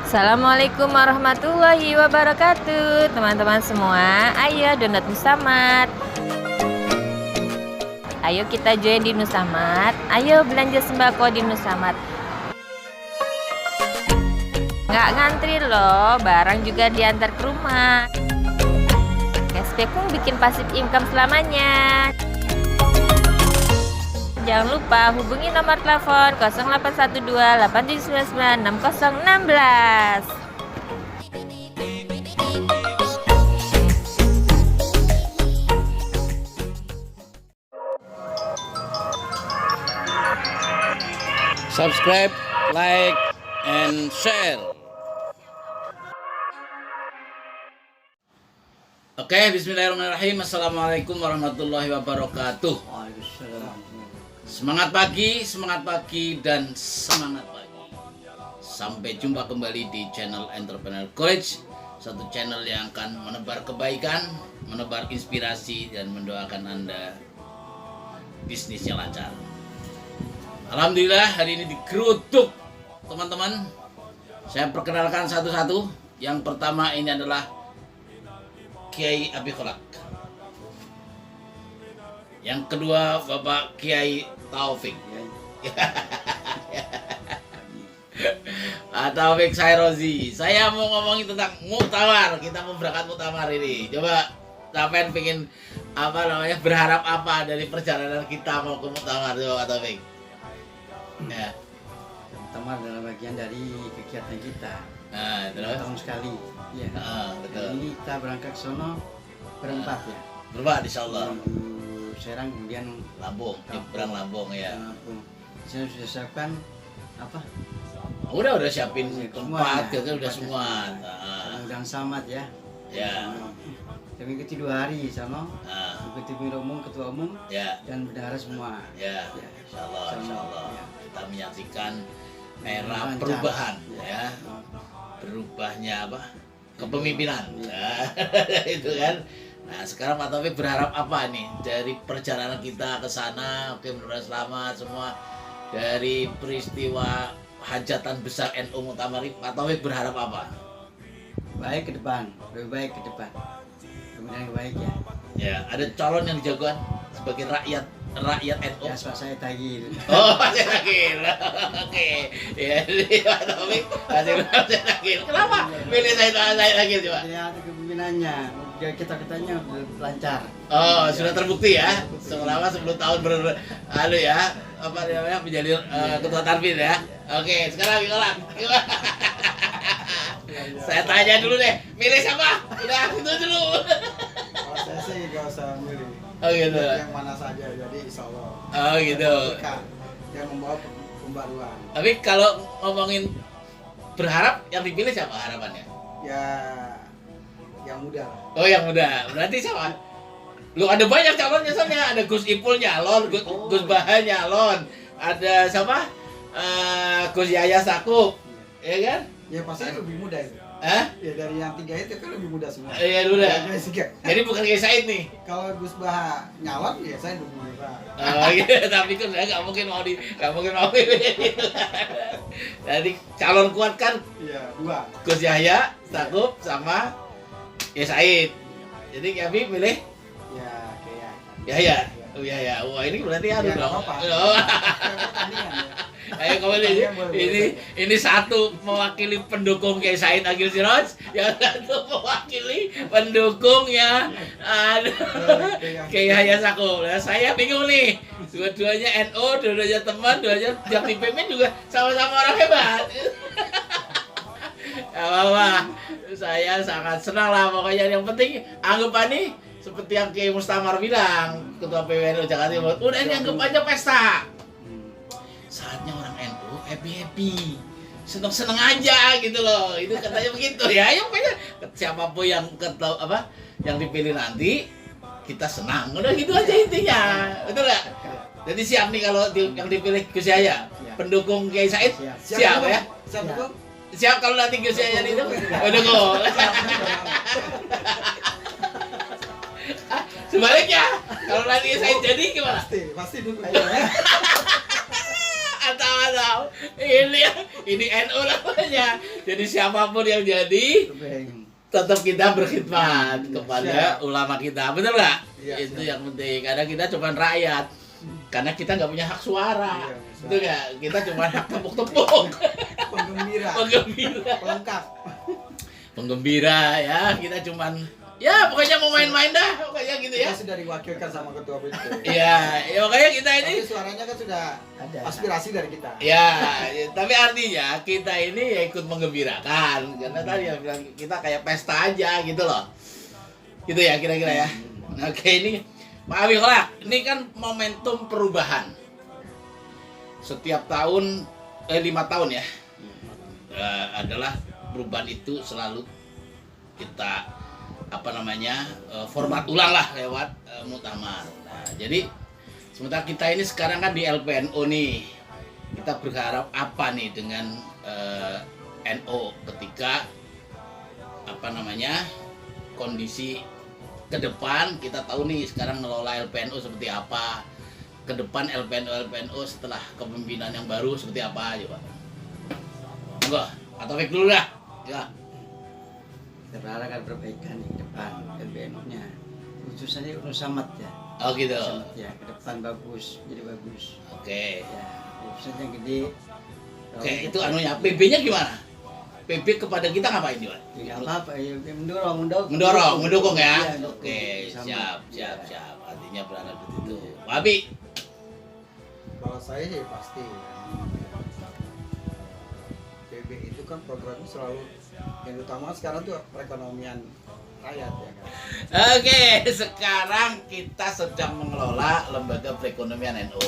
Assalamualaikum warahmatullahi wabarakatuh. Teman-teman semua, ayo download Nusamat. Ayo kita join di Nusamat. Ayo belanja sembako di Nusamat. Nggak ngantri loh, barang juga diantar ke rumah. Cashback pun bikin pasif income selamanya. Jangan lupa hubungi nomor telepon 0812 8799 6016. Subscribe, like, and share. Oke, bismillahirrahmanirrahim. Assalamualaikum warahmatullahi wabarakatuh. Semangat pagi, dan semangat pagi. Sampai jumpa kembali di channel Entrepreneur College, satu channel yang akan menebar kebaikan, menebar inspirasi, dan mendoakan Anda bisnisnya lancar. Alhamdulillah hari ini dikerutuk teman-teman. Saya perkenalkan satu-satu. Yang pertama ini adalah Kiai Abi Kholak. Yang kedua Bapak Kiai Taufik. Taufik Sairozi. Saya mau ngomongin tentang muktamar. Kita mau berangkat muktamar ini. Coba sampean pengen berharap apa dari perjalanan kita mau ke muktamar, coba Taufik. Ya. Muktamar adalah bagian dari kegiatan kita. Nah, terus tahun sekali. Iya. Betul. Ini kita berangkat ke sono berempat ya. Berempat insyaallah. Serang kemudian Lampung, nyebrang Lampung ya. Lampung. Saya sudah siapkan apa? Udah siapin tempat, ya, kita udah semua. Undang Samad ya. Ya. Kami ikuti 2 hari sama. Ikuti ketua umum Ya. dan bendahara semua. Ya. Insyaallah. Ya. Kita menyaksikan era Lancar. perubahan ya. Berubahnya apa? Kepemimpinan. Ya. Nah, itu kan. Nah, sekarang Pak Taufik berharap apa nih dari perjalanan kita ke sana? Oke, mudah-mudahan selamat semua. Dari peristiwa hajatan besar NU Muktamar, Pak Taufik berharap apa? Baik ke depan, lebih baik ke depan. Kemudian baik ya. Ya, ada calon yang dijagoan sebagai rakyat NU. Ya, saya tagih. Oh, Mas Nakil. Oke. Ya, jadi Pak Taufik Mas Nakil. Kenapa pilih saya Nakil coba? Ya, kepemimpinannya. Kita-kitanya lancar. Oh, sudah terbukti ya. Selama 10 tahun menjadi ketua Tarfin ya. Oke, sekarang Kolak. Saya tanya dulu deh, milih siapa? Udah, itu dulu. Kalau saya sih nggak usah milih. Oh gitu. Yang mana saja, jadi insya Allah. Oh gitu. Yang membawa pembaruan. Tapi kalau ngomongin berharap, yang dipilih siapa harapannya? Ya, yang muda lah. Oh yang muda, berarti siapa? Lu ada banyak calonnya soalnya, ada Gus Ipul nyalon, Gus Baha nyalon, ada siapa? Gus Yahya Stakuf, ya kan? Ya pasti lebih muda itu. Hah? Ya dari yang 3 itu kan lebih muda semua. Iya muda. Ya, Jadi bukan kayak Said nih. kalau Gus Baha nyalon, ya saya lebih muda. Oh iya, tapi kan saya nggak mungkin mau pilih. Jadi calon kuat kan Iya, 2. Gus Yahya Stakuf sama ya Said. Jadi Abi pilih Ya, kayak. Yahya. Oh Yahya. Wah ini berarti Ya, nggak dong. apa-apa. Oh. Pertandingan ya. Ayo kamu ini satu mewakili pendukung Kiai Said Agil Siraj, yang satu mewakili pendukungnya Kiai Yahya Stakuf. Nah, saya bingung nih, dua-duanya NU, dua-duanya teman, dua-duanya yang dipimpin juga sama-sama orang hebat. Ya apa, saya sangat senang lah pokoknya. Yang penting anggapannya seperti yang Kiai Mustamar bilang, Ketua PWNU Jakarta Timur, udah ini anggap aja pesta. Saatnya orang NU happy, seneng aja gitu loh. Itu katanya begitu ya. Yang pokoknya siapapun yang yang dipilih nanti kita senang. Udah gitu aja intinya. Betul nggak? Jadi siap nih kalau yang dipilih Gus Yahya, pendukung Kiai Said, siap ya? Siap dulu. Siap kalau nanti Gus Yahya itu. Pendukung. Sebaliknya, kalau nanti Said jadi gimana? Pasti dulu. Atau ini NU namanya. Jadi siapapun yang jadi, Topeng. tetap kita berkhidmat kepada Siap. ulama kita, bener nggak? Iya, Itu siap. yang penting. Karena kita cuma rakyat, karena kita nggak punya hak suara, Iya, bisa. itu nggak? Kita cuma hak tepuk-tepuk, Penggembira. penggembira, Pelengkap. penggembira ya. Kita cuman, ya pokoknya mau main-main dah, pokoknya gitu ya. Kita sudah diwakilkan sama ketua PT. Iya, ya makanya kita ini. Tapi suaranya kan sudah Ada. aspirasi dari kita. Ya, tapi artinya kita ini ya ikut menggembirakan karena tadi yang bilang kita kayak pesta aja gitu loh. Gitu ya kira-kira ya. Oke, ini Pak Abi Kolak, ini kan momentum perubahan. Setiap tahun 5 tahun ya. Adalah perubahan itu selalu kita format ulang lah lewat muktamar. Nah, jadi sementara kita ini sekarang kan di LPNO nih, kita berharap apa nih dengan NO ketika kondisi ke depan. Kita tahu nih sekarang ngelola LPNO seperti apa, ke depan LPNO setelah kepemimpinan yang baru seperti apa aja Pak. Enggak, atau Fik dulu dah ya. Kita berharap ada perbaikan di depan LPNU-nya, khususnya urus samad ya. Oh gitu. Samad ya, ke depan bagus, jadi bagus. Oke. Ya, khususnya yang gede. Oke, itu anunya. PB-nya gimana? PB kepada kita ngapain Pak? Ya apa-apa, ya, Mendorong ya. Iya, Oke, samad. siap. Ya. Artinya berharap begitu. Pak Abi, Kalau saya sih pasti. PB itu kan programnya selalu yang utama sekarang tuh perekonomian rakyat ya kan. oke, sekarang kita sedang mengelola lembaga perekonomian NU.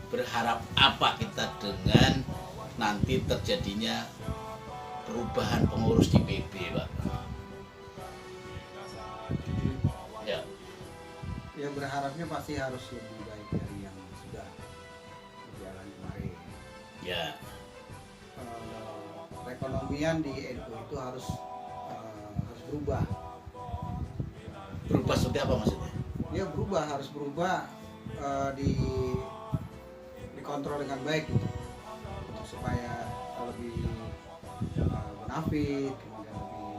Berharap apa kita dengan nanti terjadinya perubahan pengurus di PB, Pak? Ya, Ya berharapnya pasti harus lebih baik dari yang sudah berjalan kemarin. ya. Perekonomian di NU itu harus berubah. Berubah seperti apa maksudnya? Ya harus berubah dikontrol dengan baik gitu. Untuk supaya lebih bonafit, kemudian lebih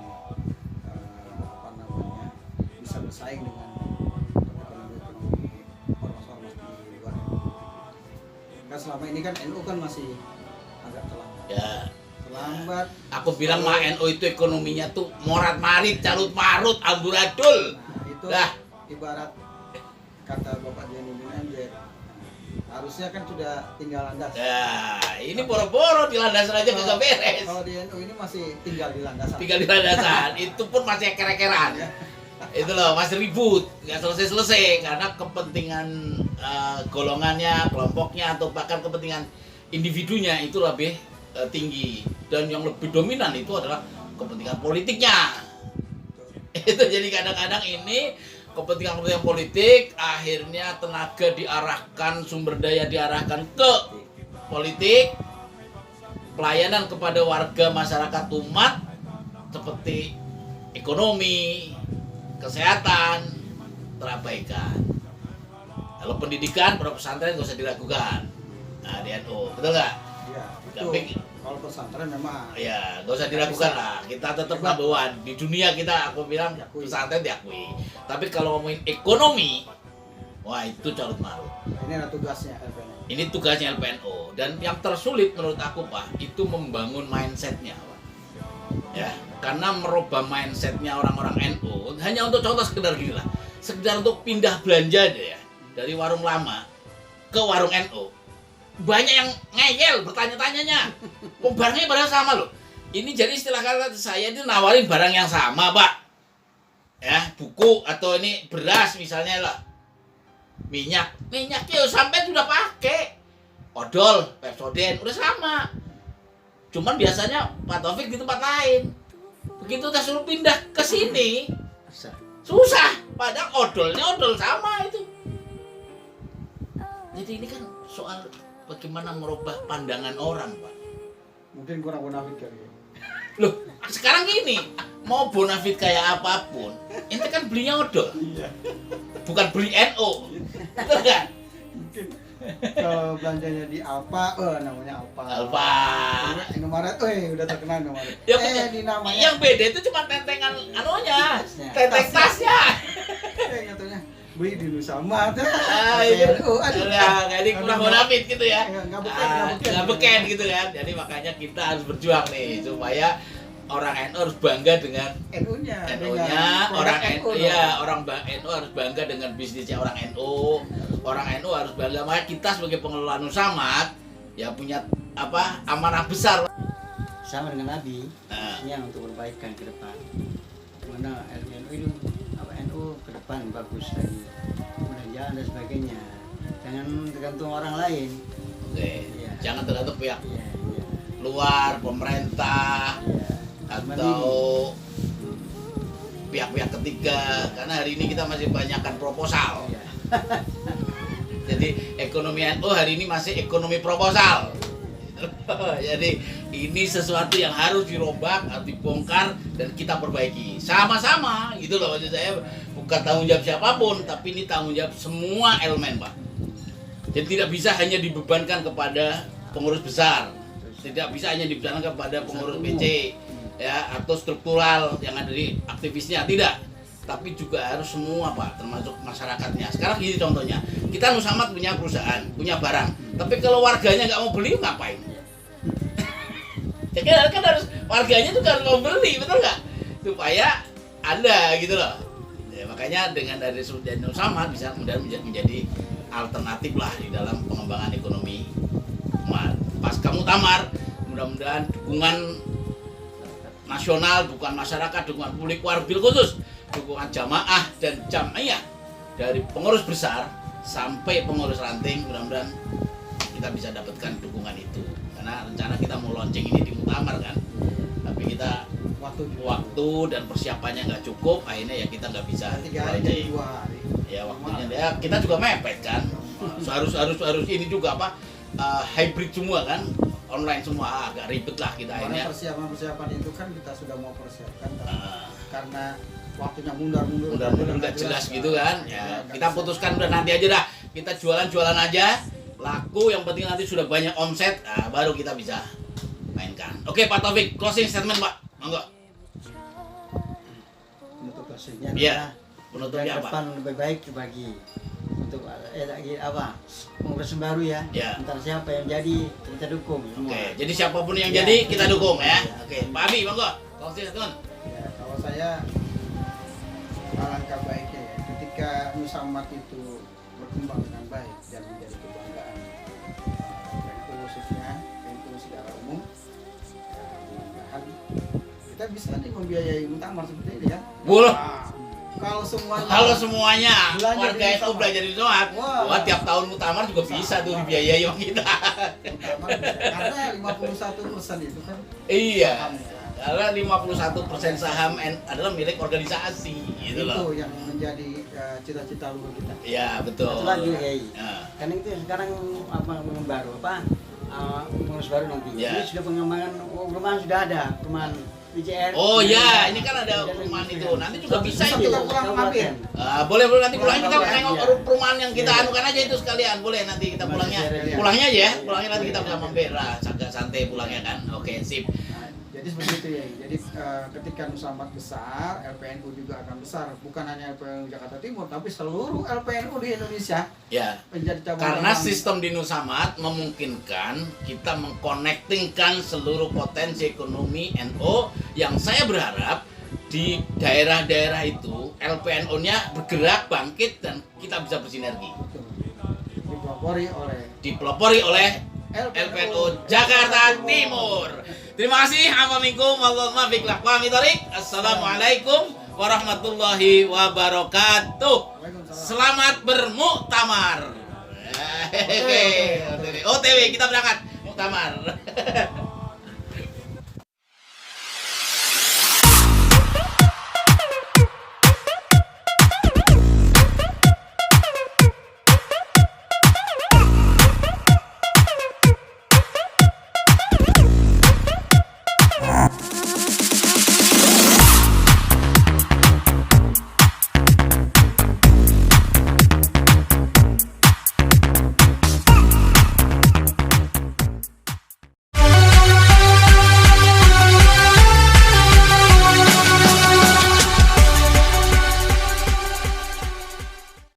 bisa bersaing dengan ekonomi ormas-ormas di luar NU. Kan selama ini kan NU kan masih agak terlambat. Ya. Terlambat. Aku bilang mah NU itu ekonominya tuh morat marit, carut marut, amburadul. Nah, itu Dah. ibarat kata Bapak Jani Manajer. Harusnya kan sudah tinggal landas. Nah, ini boro-boro di landasan aja kagak beres. Kalau di NU ini masih tinggal di landasan. Tinggal di landasan, itu pun masih eker-ekeran. Itu loh, masih ribut, nggak selesai-selesai karena kepentingan golongannya, kelompoknya, atau bahkan kepentingan individunya itu lebih tinggi. Dan yang lebih dominan itu adalah kepentingan politiknya. Itu jadi kadang-kadang ini kepentingan politik, akhirnya tenaga diarahkan, sumber daya diarahkan ke politik, pelayanan kepada warga masyarakat umat seperti ekonomi, kesehatan terabaikan. Kalau pendidikan, pondok pesantren nggak usah diragukan. Nah, di NU, betul nggak? Ya, itu Tapi- kalau pesantren memang Ya, nggak usah diragukan lah. Kita tetap number one. Di dunia kita, aku bilang Diakui. pesantren diakui. Tapi kalau ngomongin ekonomi, wah itu carut marut. ini ada tugasnya LPN. Ini tugasnya LPNO. Dan yang tersulit menurut aku Pak, itu membangun mindsetnya Pak. Ya, karena merubah mindsetnya orang-orang NU hanya untuk contoh sekedar gini lah. Sekedar untuk pindah belanja aja ya. Dari warung lama ke warung NU. Banyak yang ngeyel bertanya-tanyanya. Barangnya barang sama loh. Ini jadi istilah kata saya itu nawarin barang yang sama, Pak. Ya, buku atau ini beras misalnya lah. Minyaknya sampai sudah pakai. Odol, Pepsodent udah sama. Cuman biasanya Pak Taufik di tempat lain. Begitu udah suruh pindah ke sini, susah. Padahal odolnya odol sama itu. Jadi ini kan soal bagaimana merubah pandangan orang, Pak. Mungkin kurang bonafit kali ya. Loh, sekarang gini, mau bonafit kayak apapun, ente kan belinya odol. Bukan beli NO. Betul kan? Kalau belanjanya di Alfa, namanya Alfa. Alfa. Indomaret, udah terkenal Indomaret. Di namanya. Yang beda itu cuma tentengan anunya, Tasnya. tenteng tasnya. Katanya beli di Nusamart. Iya. Aduh. Jadi kurang bonafit gitu ya. Nggak Nggak beken gitu kan. Jadi makanya kita harus berjuang nih supaya orang NU harus bangga dengan NU-nya. NU-nya, orang NU dong. ya, orang NU harus bangga dengan bisnisnya orang NU. Orang NU harus bangga. Makanya kita sebagai pengelola Nusamart ya punya amanah besar. Sama dengan Nabi, Nah. yang untuk perbaikan ke depan. Mana NU itu NU ke depan bagus lagi, kemudian jalan dan sebagainya. Jangan tergantung orang lain. Oke, Iya. jangan tergantung pihak Iya, iya, luar, pemerintah, iya. atau pihak-pihak ketiga. Karena hari ini kita masih banyakkan proposal. Iya. Jadi ekonomi NU hari ini masih ekonomi proposal. Jadi ini sesuatu yang harus dirombak, harus dibongkar dan kita perbaiki sama-sama gitu loh. Maksud saya bukan tanggung jawab siapapun, tapi ini tanggung jawab semua elemen, Pak. Jadi tidak bisa hanya dibebankan kepada pengurus besar, tidak bisa hanya dibebankan kepada pengurus PC ya atau struktural yang ada di aktivisnya, tidak. Tapi juga harus semua, Pak, termasuk masyarakatnya. Sekarang gini contohnya, kita Nusamart punya perusahaan, punya barang, tapi kalau warganya nggak mau beli, ngapain? Ya kan harus warganya juga harus mau beli, betul nggak? Supaya ada gitu loh. Ya, makanya dengan dari Nusamart bisa menjadi alternatif lah di dalam pengembangan ekonomi. Pasca Muktamar, mudah-mudahan dukungan nasional, dukungan masyarakat, dukungan publik, wabil khusus, dukungan jamaah dan jamiah dari pengurus besar sampai pengurus ranting, mudah-mudahan kita bisa dapatkan dukungan itu. Karena rencana kita mau launching ini di Muktamar kan, tapi kita waktu dan persiapannya nggak cukup, akhirnya ya kita nggak bisa 3 hari jadi 2 hari. ya waktunya ya kita juga mepet kan. harus ini juga hybrid semua kan, online semua, agak ribet lah kita akhirnya. Persiapan itu kan kita sudah mau persiapkan karena waktunya mundur nggak jelas gitu kan ya, kita putuskan udah nanti aja dah, kita jualan aja laku, yang penting nanti sudah banyak omset, baru kita bisa mainkan. Oke Pak Taufik, closing statement Pak, monggo. Untuk closingnya Iya, penutupnya ke apa? depan lebih baik bagi untuk lagi pengurus baru ya. Iya. Entar siapa yang jadi kita dukung semua. Oke, jadi siapapun yang Iya. jadi kita dukung ya. Iya. Oke, Pak Abi monggo, closing statement. Ya, kalau saya alangkah baiknya ya ketika Nusamart itu berkembang dengan baik dan menjadi kebanggaan NU khususnya, NU secara umum. Mudah-mudahan kita bisa nih membiayai Muktamar seperti ini ya. Boleh. Kalau semuanya Warga Belanja di NU Nusamart. belajar di Nusamart, wah tiap tahun Muktamar juga bisa tuh dibiayai sama kita. Muktamar bisa. Karena 51% itu kan Iya. sahamnya. Karena 51% saham adalah milik organisasi gitu Itu loh. yang menjadi cita-cita luhur kita. Iya, betul. Satu lagi Kiai. Nah, Kan itu sekarang baru pengurus baru nanti. Ya. Ini sudah pengembangan perumahan sudah ada, perumahan PJR. oh ya, ini kan ada perumahan itu. Nanti juga bisa Bisa itu. kita pulang mampir. Boleh nanti pulangnya kita Pulang, tengok iya. perumahan yang kita Iya. anukan aja itu sekalian. Boleh nanti kita pulangnya. Iya. Pulangnya aja ya. Pulangnya nanti kita bisa mampir lah, agak santai pulangnya kan. Oke, sip. Nah, jadi seperti itu ya. Jadi ketika Nusamart besar, LPNU juga akan besar. Bukan hanya LPNU Jakarta Timur, tapi seluruh LPNU di Indonesia Ya. menjadi cabang. Karena sistem di Nusamart memungkinkan kita mengkonektingkan seluruh potensi ekonomi NU yang saya berharap di daerah-daerah itu LPNU-nya bergerak, bangkit, dan kita bisa bersinergi. Dipelopori oleh LPNU Jakarta Timur. Terima kasih. Assalamualaikum warahmatullahi wabarakatuh. Selamat bermuktamar. OTW kita berangkat muktamar.